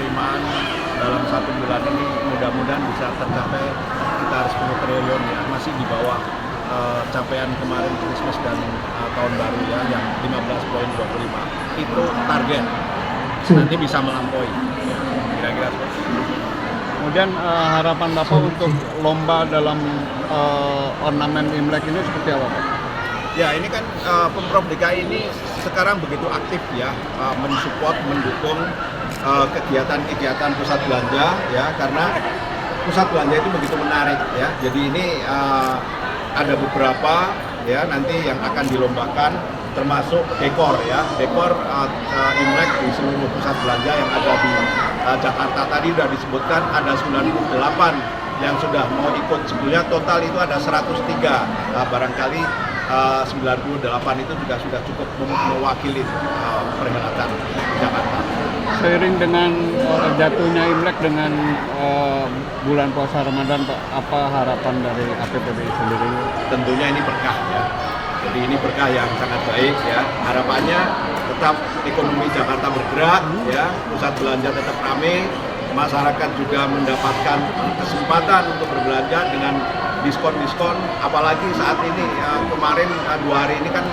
penerimaan dalam 1 bulan ini mudah-mudahan bisa tercapai sekitar 10 triliun ya, masih di bawah capaian kemarin Christmas dan tahun baru ya yang 15,25 itu target, nanti bisa melampaui ya, kira-kira seperti itu. Kemudian harapan Bapak untuk lomba dalam ornamen Imlek ini seperti apa Pak? Ya ini kan Pemprov DKI ini sekarang begitu aktif ya mensupport, mendukung kegiatan-kegiatan pusat belanja ya, karena pusat belanja itu begitu menarik ya. Jadi ini ada beberapa ya nanti yang akan dilombakan, termasuk dekor ya, dekor Imlek di seluruh pusat belanja yang ada di Jakarta. Tadi sudah disebutkan ada 98 yang sudah mau ikut, sebetulnya total itu ada 103, barangkali 98 itu juga sudah cukup mewakili perhelatan Jakarta. Seiring dengan jatuhnya Imlek dengan bulan puasa Ramadan Pak, apa harapan dari APPBI sendiri? Tentunya ini berkah ya. Jadi ini berkah yang sangat baik ya. Harapannya tetap ekonomi Jakarta bergerak ya, pusat belanja tetap ramai, masyarakat juga mendapatkan kesempatan untuk berbelanja dengan diskon-diskon, apalagi saat ini kemarin 2 hari ini kan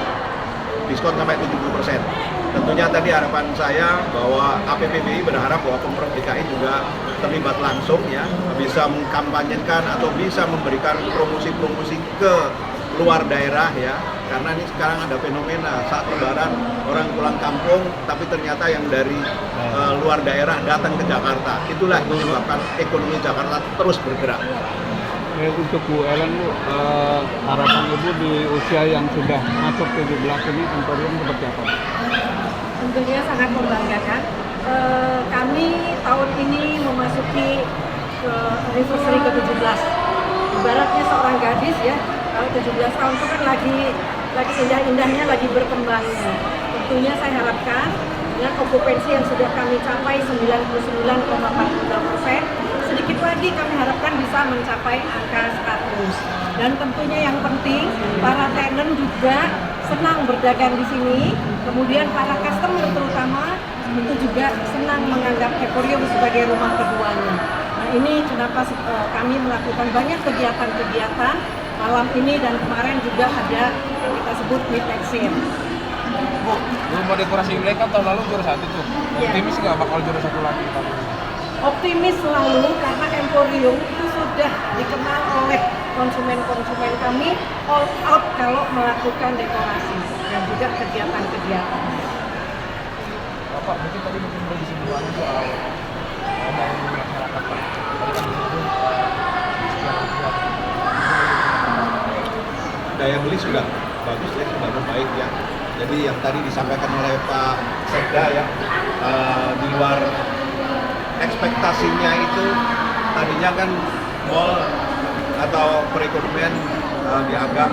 diskon sampai 70%. Tentunya tadi harapan saya bahwa APPBI berharap bahwa Pemprov DKI juga terlibat langsung ya, bisa mengkampanyekan atau bisa memberikan promosi-promosi ke luar daerah ya, karena ini sekarang ada fenomena saat lebaran orang pulang kampung tapi ternyata yang dari luar daerah datang ke Jakarta. Itulah yang menyebabkan ekonomi Jakarta terus bergerak. Untuk Bu Ellen, Bu, harapan Ibu di usia yang sudah masuk 17 ini Emporium seperti apa? Tentunya sangat membanggakan. Kami tahun ini memasuki ke anniversary ke-17. Ibaratnya seorang gadis ya, kalau 17 tahun itu kan lagi indah-indahnya, lagi berkembangnya. Tentunya saya harapkan dengan okupansi yang sudah kami capai 99,42%, sedikit lagi kami harapkan bisa mencapai angka 100. Dan tentunya yang penting, para tenant juga senang berdagang di sini, kemudian para customer terutama itu juga senang menganggap Emporium sebagai rumah keduanya. Nah ini kenapa kami melakukan banyak kegiatan-kegiatan malam ini dan kemarin juga ada yang kita sebut midnight sale. Bu, mau dekorasi Imlek kan tahun lalu juara 1 tuh. Optimis nggak bakal juara 1 lagi tahun ini? Optimis selalu karena Emporium itu sudah dikenal oleh konsumen-konsumen kami all out kalau melakukan dekorasi dan juga kegiatan-kegiatan. Bapak, mungkin tadi boleh disebutkan soal mau masyarakat Pak. Tadi kan disebut Daya beli sudah bagus ya, sudah membaik ya. Jadi yang tadi disampaikan oleh Pak Sekda ya, di luar ekspektasinya itu tadinya kan mall atau perekonomian dianggap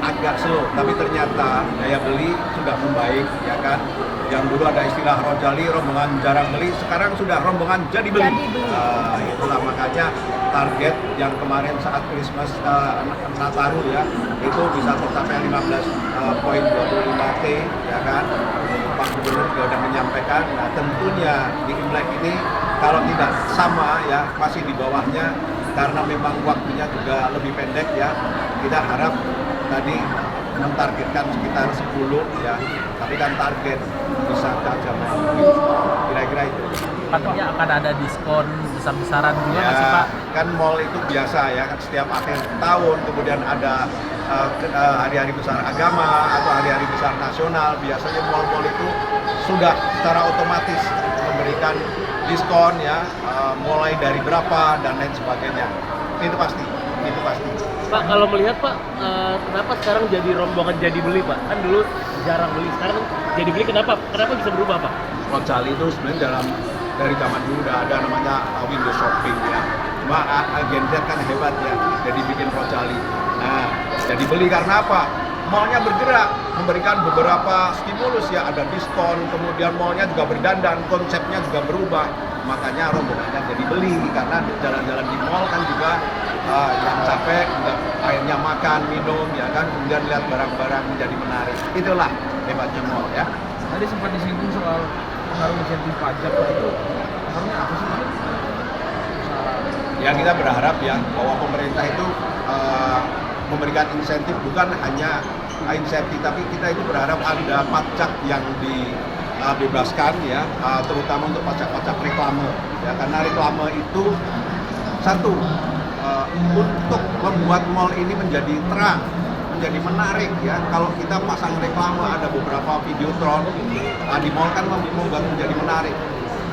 agak slow, tapi ternyata daya beli sudah membaik ya kan. Yang dulu ada istilah rojali, rombongan jarang beli, sekarang sudah rombongan jadi beli. Itulah makanya target yang kemarin saat Christmas Nataru ya, itu bisa tercapai 15,25 T ya kan. Pak Gubernur juga sudah menyampaikan. Nah tentunya di Imlek ini kalau tidak sama ya, masih di bawahnya karena memang waktunya juga lebih pendek ya. Kita harap tadi mentargetkan sekitar 10 ya, tapi kan target bisa jam kira-kira itu. Artinya akan ada diskon besar-besaran juga nggak sih Ya, Pak? kan mall itu biasa ya kan, setiap akhir tahun kemudian ada hari-hari besar agama atau hari-hari besar nasional, biasanya mall-mall itu sudah secara otomatis memberikan diskon ya, mulai dari berapa dan lain sebagainya. Itu pasti. Pak, kalau melihat Pak, kenapa sekarang jadi rombongan jadi beli Pak? Kan dulu jarang beli, sekarang jadi beli, kenapa bisa berubah Pak? Rojali itu sebenarnya dari zaman dulu udah ada namanya window shopping ya. Cuma Gen Z kan hebat ya, jadi bikin Rojali. Nah, jadi beli karena apa? Mallnya bergerak, memberikan beberapa stimulus ya, ada diskon, kemudian mallnya juga berdandan, konsepnya juga berubah. Makanya rombongannya jadi beli, karena jalan-jalan di mall kan juga yang capek, juga akhirnya makan, minum ya kan, kemudian lihat barang-barang menjadi menarik. Itulah hebatnya mall ya. Tadi sempat disinggung soal pengaruh insentif pajak Pak, itu pengaruhnya apa sih Pak? Ya kita berharap ya bahwa pemerintah itu memberikan insentif, bukan hanya insentif, tapi kita itu berharap ada pajak yang dibebaskan ya, terutama untuk pajak-pajak reklame ya, karena reklame itu satu untuk membuat mall ini menjadi terang, menjadi menarik ya. Kalau kita pasang reklame, ada beberapa videotron di mall kan membuat menjadi menarik.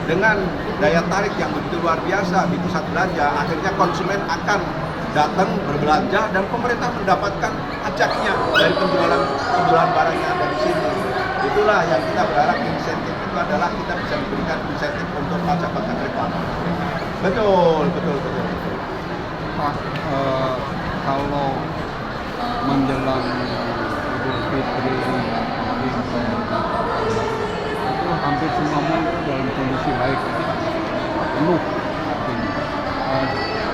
Dengan daya tarik yang begitu luar biasa di pusat belanja, akhirnya konsumen akan datang berbelanja dan pemerintah mendapatkan pajaknya dari penjualan barangnya dari sini. Itulah yang kita berharap, insentif itu adalah kita bisa memberikan insentif untuk pajak-pajak reklame. Betul. Pak, kalau menjelang Idul Fitri itu hampir semua mall dalam kondisi baik, penuh artinya.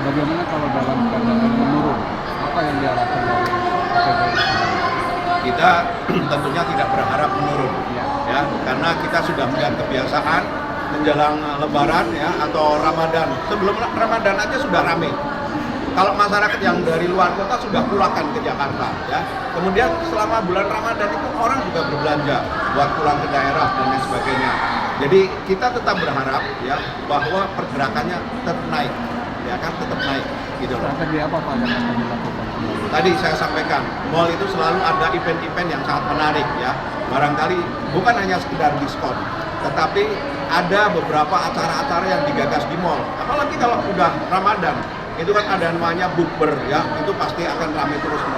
Bagaimana kalau dalam keadaan menurun? Apa yang diharapkan dari PBI? Kita tentunya tidak berharap menurun ya, karena kita sudah melihat kebiasaan menjelang Lebaran ya atau Ramadan. Sebelum Ramadan aja sudah ramai. Kalau masyarakat yang dari luar kota sudah pulangkan ke Jakarta ya. Kemudian selama bulan Ramadan itu orang juga berbelanja buat pulang ke daerah dan lain sebagainya. Jadi kita tetap berharap ya bahwa pergerakannya tetap naik, ya kan, tetap naik gitu loh. Strategi apa Pak yang akan dilakukan? Tadi saya sampaikan, mall itu selalu ada event-event yang sangat menarik ya. Barangkali bukan hanya sekedar diskon, tetapi ada beberapa acara-acara yang digagas di mall. Apalagi kalau udah Ramadan, itu kan ada namanya bukber ya, itu pasti akan ramai terus.